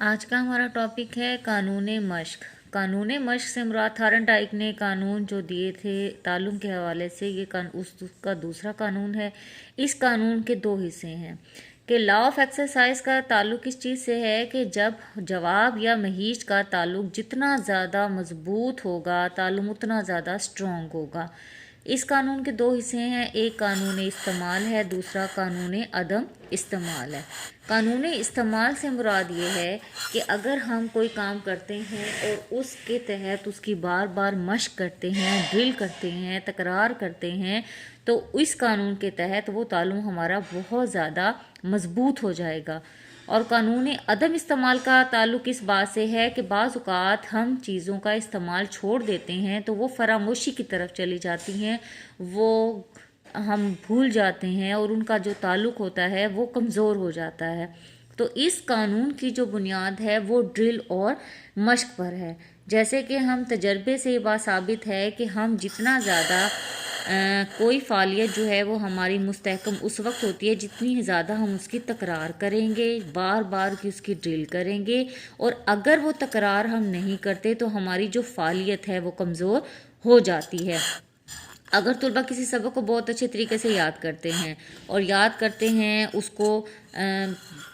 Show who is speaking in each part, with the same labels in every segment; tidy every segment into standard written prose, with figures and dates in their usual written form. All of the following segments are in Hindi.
Speaker 1: आज का हमारा टॉपिक है कानून मश्क। कानून मश्क से मुराद थारनडाइक ने कानून जो दिए थे ताल्लुम के हवाले से, ये उसका दूसरा कानून है। इस कानून के दो हिस्से हैं कि लॉ ऑफ एक्सरसाइज का ताल्लुक इस चीज़ से है कि जब जवाब या महीज का ताल्लुक जितना ज़्यादा मजबूत होगा ताल्लुम उतना ज़्यादा स्ट्रॉन्ग होगा। इस कानून के दो हिस्से हैं, एक कानून इस्तेमाल है, दूसरा कानून अदम इस्तेमाल है। कानून इस्तेमाल से मुराद ये है कि अगर हम कोई काम करते हैं और उसके तहत उसकी बार बार मश्क करते हैं, ड्रिल करते हैं, तकरार करते हैं, तो इस कानून के तहत वो ताल्लुम हमारा बहुत ज़्यादा मजबूत हो जाएगा। और कानून अदम इस्तेमाल का ताल्लुक इस बात से है कि बाज़ औक़ात हम चीज़ों का इस्तेमाल छोड़ देते हैं तो वो फरामोशी की तरफ चली जाती हैं, वो हम भूल जाते हैं और उनका जो ताल्लुक होता है वो कमज़ोर हो जाता है। तो इस कानून की जो बुनियाद है वो ड्रिल और मश्क पर है। जैसे कि हम तजर्बे से ये बात साबित है कि हम जितना ज़्यादा कोई फ़ालियत जो है वो हमारी मुस्तहकम उस वक्त होती है जितनी ज़्यादा हम उसकी तकरार करेंगे, बार बार की उसकी ड्रिल करेंगे। और अगर वो तकरार हम नहीं करते तो हमारी जो फ़ालियत है वो कमज़ोर हो जाती है। अगर तलबा किसी सबक को बहुत अच्छे तरीके से याद करते हैं और याद करते हैं उसको,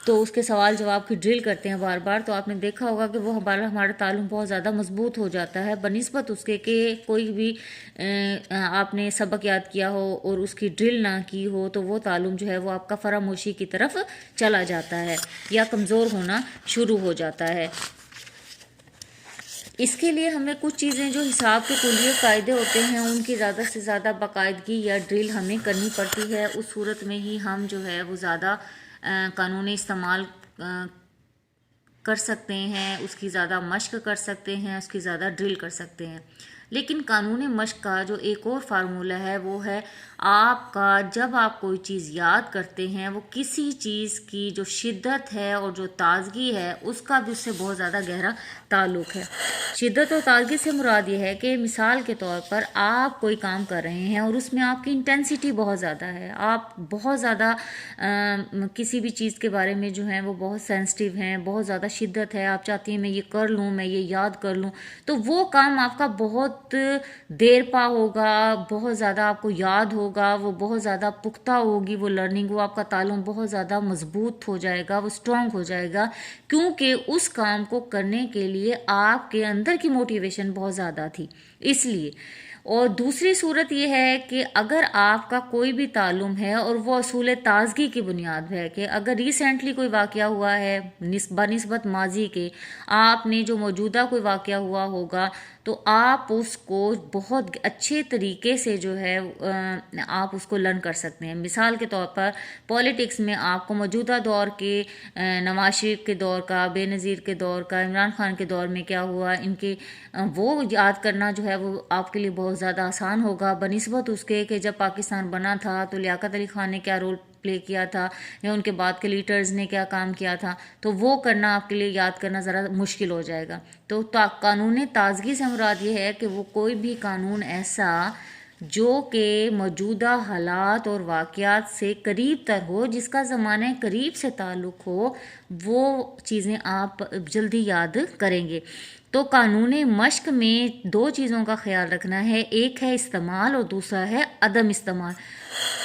Speaker 1: तो उसके सवाल जवाब की ड्रिल करते हैं बार बार, तो आपने देखा होगा कि वो हमारा ताल्लुम बहुत ज़्यादा मजबूत हो जाता है बनिस्बत उसके कि कोई भी आपने सबक याद किया हो और उसकी ड्रिल ना की हो तो वो ताल्लुम जो है वो आपका फरामोशी की तरफ चला जाता है या कमज़ोर होना शुरू हो जाता है। इसके लिए हमें कुछ चीज़ें जो हिसाब के कुलिये कायदे होते हैं उनकी ज़्यादा से ज़्यादा बाकायदगी या ड्रिल हमें करनी पड़ती है। उस सूरत में ही हम जो है वो ज़्यादा कानूनी इस्तेमाल कर सकते हैं, उसकी ज़्यादा मश्क कर सकते हैं, उसकी ज़्यादा ड्रिल कर सकते हैं। लेकिन कानूनी मश्क का जो एक और फार्मूला है वो है आपका, जब आप कोई चीज़ याद करते हैं वो किसी चीज़ की जो शिद्दत है और जो ताजगी है उसका भी उससे बहुत ज़्यादा गहरा ताल्लुक है। शिद्दत और ताजगी से मुराद ये है कि मिसाल के तौर पर आप कोई काम कर रहे हैं और उसमें आपकी इंटेंसिटी बहुत ज़्यादा है, आप बहुत ज़्यादा किसी भी चीज़ के बारे में जो है वो बहुत सेंसिटिव हैं, बहुत ज़्यादा शिद्दत है, आप चाहती हैं मैं ये कर लूँ, मैं ये याद कर लूँ, तो वो काम आपका बहुत देर पा होगा, बहुत ज़्यादा आपको याद होगा, वो बहुत ज़्यादा पुख्ता होगी वो लर्निंग, वो आपका ताल्लुम बहुत ज़्यादा मजबूत हो जाएगा, वो स्ट्रॉन्ग हो जाएगा, क्योंकि उस काम को करने के लिए आपके अंदर की मोटिवेशन बहुत ज़्यादा थी इसलिए। और दूसरी सूरत यह है कि अगर आपका कोई भी ताल्लुम है और वो असूल ताजगी की बुनियाद है कि अगर रिसेंटली कोई वाक़या हुआ है बनिस्बत माजी के, आपने जो मौजूदा कोई वाक़या हुआ होगा तो आप उसको बहुत अच्छे तरीके से जो है आप उसको लर्न कर सकते हैं। मिसाल के तौर पर पॉलिटिक्स में आपको मौजूदा दौर के नवाज शरीफ के दौर का, बेनज़ीर के दौर का, इमरान खान के दौर में क्या हुआ, इनके वो याद करना जो है वो आपके लिए बहुत ज़्यादा आसान होगा बनिस्बत उसके कि जब पाकिस्तान बना था तो लियाकत अली खान ने क्या रोल प्ले किया था या उनके बाद के लीडर्स ने क्या काम किया था, तो वो करना आपके लिए याद करना ज़रा मुश्किल हो जाएगा। तो कानून ताजगी से मुराद ये है कि वो कोई भी कानून ऐसा जो कि मौजूदा हालात और वाक़यात से करीब तर हो, जिसका ज़माने करीब से ताल्लुक़ हो, वो चीज़ें आप जल्दी याद करेंगे। तो कानून मश्क में दो चीज़ों का ख्याल रखना है, एक है इस्तेमाल और दूसरा है अदम इस्तेमाल।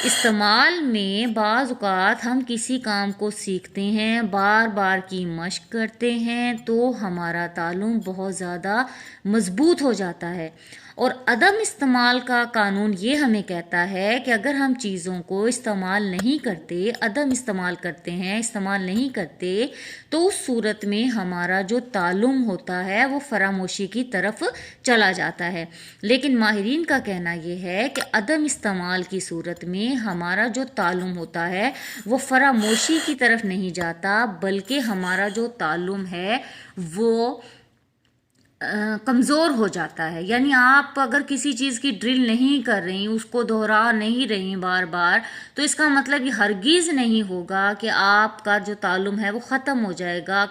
Speaker 1: इस्तेमाल में बाज़ औक़ात हम किसी काम को सीखते हैं, बार बार की मश्क करते हैं तो हमारा ताल्लुम बहुत ज़्यादा मजबूत हो जाता है। और अदम इस्तेमाल का कानून ये हमें कहता है कि अगर हम चीज़ों को इस्तेमाल नहीं करते, अदम इस्तेमाल करते हैं, इस्तेमाल नहीं करते, तो उस सूरत में हमारा जो ताल्लुम होता है वो फरामोशी की तरफ चला जाता है। लेकिन माहिरीन का कहना ये है कि अदम इस्तेमाल की सूरत में हमारा जो ताल्लुम होता है वो फरामोशी की तरफ नहीं जाता, बल्कि हमारा जो ताल्लुम है वो कमज़ोर हो जाता है। यानी आप अगर किसी चीज़ की ड्रिल नहीं कर रही, उसको दोहरा नहीं रही बार बार, तो इसका मतलब ये हरगिज़ नहीं होगा कि आपका जो ताल्लुम है वो ख़त्म हो जाएगा,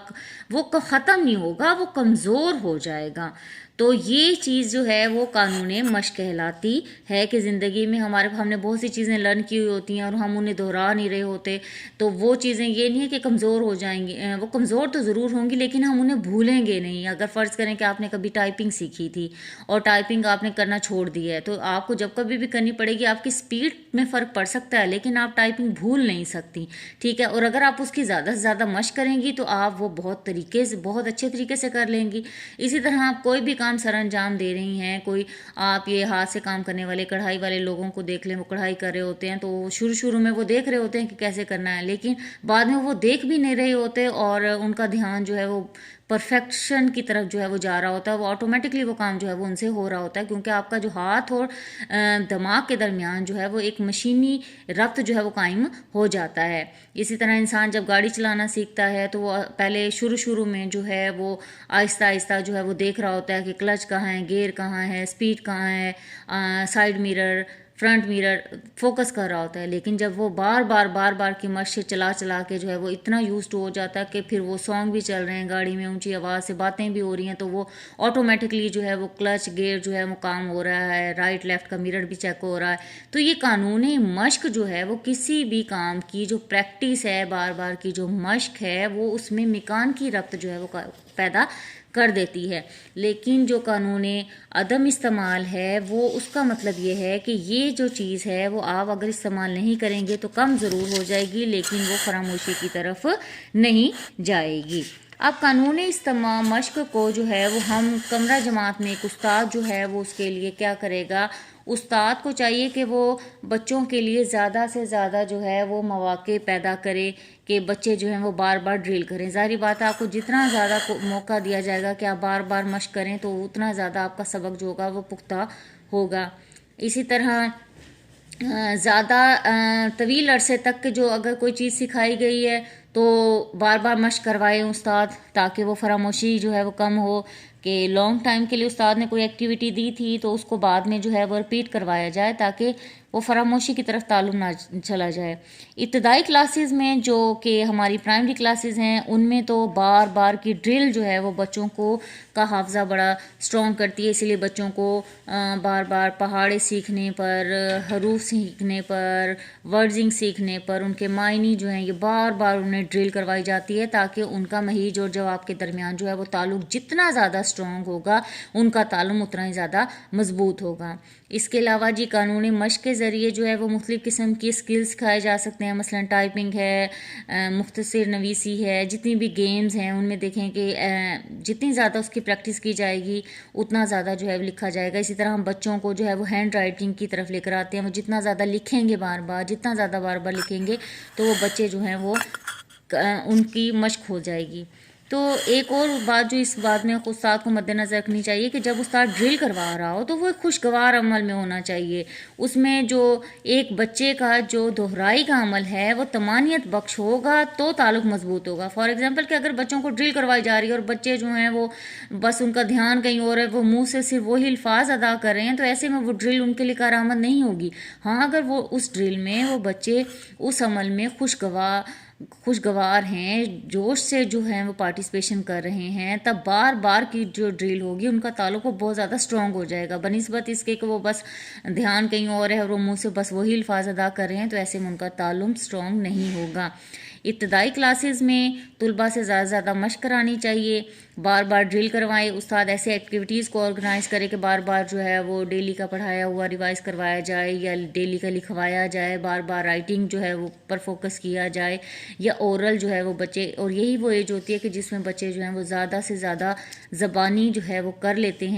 Speaker 1: वो ख़त्म नहीं होगा, वो कमज़ोर हो जाएगा। तो ये चीज़ जो है वो कानून मश्क कहलाती है कि ज़िंदगी में हमने बहुत सी चीज़ें लर्न की हुई होती हैं और हम उन्हें दोहरा नहीं रहे होते, तो वो चीज़ें ये नहीं है कि कमज़ोर हो जाएंगी, वो कमज़ोर तो ज़रूर होंगी लेकिन हम उन्हें भूलेंगे नहीं। अगर फ़र्ज़ करें कि आपने कभी टाइपिंग सीखी थी और टाइपिंग आपने करना छोड़ दिया है, तो आपको जब कभी भी करनी पड़ेगी आपकी स्पीड में फ़र्क पड़ सकता है लेकिन आप टाइपिंग भूल नहीं सकती, ठीक है। और अगर आप उसकी ज़्यादा से ज़्यादा मशक करेंगी तो आप वो बहुत अच्छे तरीके से कर लेंगी। इसी तरह आप कोई भी काम सर अंजाम दे रही हैं, कोई आप ये हाथ से काम करने वाले कढ़ाई वाले लोगों को देख लें, वो कढ़ाई कर रहे होते हैं तो शुरू शुरू में वो देख रहे होते हैं कि कैसे करना है, लेकिन बाद में वो देख भी नहीं रहे होते और उनका ध्यान जो है वो परफेक्शन की तरफ जो है वो जा रहा होता है, वो ऑटोमेटिकली वो काम जो है वो उनसे हो रहा होता है, क्योंकि आपका जो हाथ और दिमाग के दरमियान जो है वो एक मशीनी रब्त जो है वो कायम हो जाता है। इसी तरह इंसान जब गाड़ी चलाना सीखता है तो वो पहले शुरू शुरू में जो है वो आहिस्ता आहिस्ता जो है वो देख रहा होता है कि क्लच कहाँ है, गियर कहाँ है, स्पीड कहाँ है, side mirror, front mirror, focus कर रहा होता है। लेकिन जब वो बार बार की मशक से चला चला के जो है वो इतना यूज्ड हो जाता है कि फिर वो सॉन्ग भी चल रहे हैं गाड़ी में, ऊंची आवाज़ से बातें भी हो रही हैं, तो वो ऑटोमेटिकली जो है वो क्लच गियर जो है वो काम हो रहा है, राइट लेफ्ट का मिरर भी चेक हो रहा है। तो ये कानूनी मशक जो है वो किसी भी काम की जो प्रैक्टिस है, बार बार की जो मशक है, वो उसमें मिकान की रब्त जो है वो पैदा कर देती है। लेकिन जो कानून अदम इस्तेमाल है वो उसका मतलब ये है कि ये जो चीज़ है वो आप अगर इस्तेमाल नहीं करेंगे तो कम ज़रूर हो जाएगी लेकिन वो फरामोशी की तरफ नहीं जाएगी। अब कानूनी इस्तेमाल मश्क को जो है वो हम कमरा जमात में एक उस्ताद जो है वो उसके लिए क्या करेगा, उस्ताद को चाहिए कि वो बच्चों के लिए ज़्यादा से ज़्यादा जो है वो मौके पैदा करे कि बच्चे जो हैं वो बार बार ड्रिल करें। ज़ाहिर बात है आपको जितना ज़्यादा मौका दिया जाएगा कि आप बार बार मश्क करें तो उतना ज़्यादा आपका सबक जो होगा वो पुख्ता होगा। इसी तरह ज़्यादा तवील अरसे तक जो अगर कोई चीज़ सिखाई गई है तो बार बार मश्क करवाएं उस्ताद, ताकि वो फरामोशी जो है वो कम हो। कि लॉन्ग टाइम के लिए उस्ताद ने कोई एक्टिविटी दी थी तो उसको बाद में जो है वो रिपीट करवाया जाए ताकि वो फरामोशी की तरफ ताल्लुक ना चला जाए। इब्तदाई क्लासेस में जो कि हमारी प्राइमरी क्लासेस हैं उनमें तो बार बार की ड्रिल जो है वो बच्चों को का हाफजा बड़ा स्ट्रॉन्ग करती है, इसलिए बच्चों को बार बार पहाड़े सीखने पर, हरूफ सीखने पर, वर्डिंग सीखने पर उनके मायनी जो हैं ये बार बार उन्हें ड्रिल करवाई जाती है ताकि उनका महीज और जवाब के दरमियान जो है वो ताल्लुक जितना ज़्यादा स्ट्रॉन्ग होगा उनका ताल्लुक उतना ही ज़्यादा मजबूत होगा। इसके अलावा जी कानूनी मश्क के ज़रिए जो है वो मुख्तलिफ़ किस्म की स्किल्स सिखाए जा सकते हैं, मसलन टाइपिंग है, मुख्तसर नवीसी है, जितनी भी गेम्स हैं उनमें देखें कि जितनी ज़्यादा उसकी प्रैक्टिस की जाएगी उतना ज़्यादा जो है वो लिखा जाएगा। इसी तरह हम बच्चों को जो है वो हैंड राइटिंग की तरफ लेकर आते हैं, वो जितना ज़्यादा लिखेंगे बार बार, जितना ज़्यादा बार बार लिखेंगे तो वो बच्चे जो हैं वो उनकी मश्क हो जाएगी। तो एक और बात जो इस बात में उस्ताद को मद्देनज़र रखनी चाहिए कि जब उस्ताद ड्रिल करवा रहा हो तो वो एक खुशगवार अमल में होना चाहिए। उसमें जो एक बच्चे का जो दोहराई का अमल है वो तमानियत बख्श होगा तो ताल्लुक मजबूत होगा। फॉर एग्जांपल कि अगर बच्चों को ड्रिल करवाई जा रही है और बच्चे जो हैं वो बस उनका ध्यान कहीं और है, वो मुँह से सिर्फ वही अल्फाज अदा कर रहे हैं, तो ऐसे में वो ड्रिल उनके लिए कारआमद नहीं होगी। हाँ, अगर वो उस ड्रिल में वो बच्चे उस अमल में खुशगवार हैं, जोश से जो है वो पार्टिसिपेशन कर रहे हैं, तब बार बार की जो ड्रिल होगी उनका ताल्लुक वो बहुत ज़्यादा स्ट्रॉन्ग हो जाएगा बनिस्बत इसके कि वो बस ध्यान कहीं और है और वो मुंह से बस वही अल्फाज अदा कर रहे हैं, तो ऐसे में उनका ताल्लुक स्ट्रॉन्ग नहीं होगा। इब्तदाई क्लासेस में तुलबा से ज़्यादा मशक करानी चाहिए, बार बार ड्रिल करवाएं, उस्ताद ऐसे एक्टिविटीज़ को ऑर्गेनाइज़ करे कि बार बार जो है वो डेली का पढ़ाया हुआ रिवाइज़ करवाया जाए या डेली का लिखवाया जाए, बार बार राइटिंग जो है वो पर फोकस किया जाए या ओरल जो है वो बच्चे, और यही वो एज होती है कि जिसमें बच्चे जो हैं वो ज़्यादा से ज़्यादा ज़बानी जो है वो कर लेते हैं।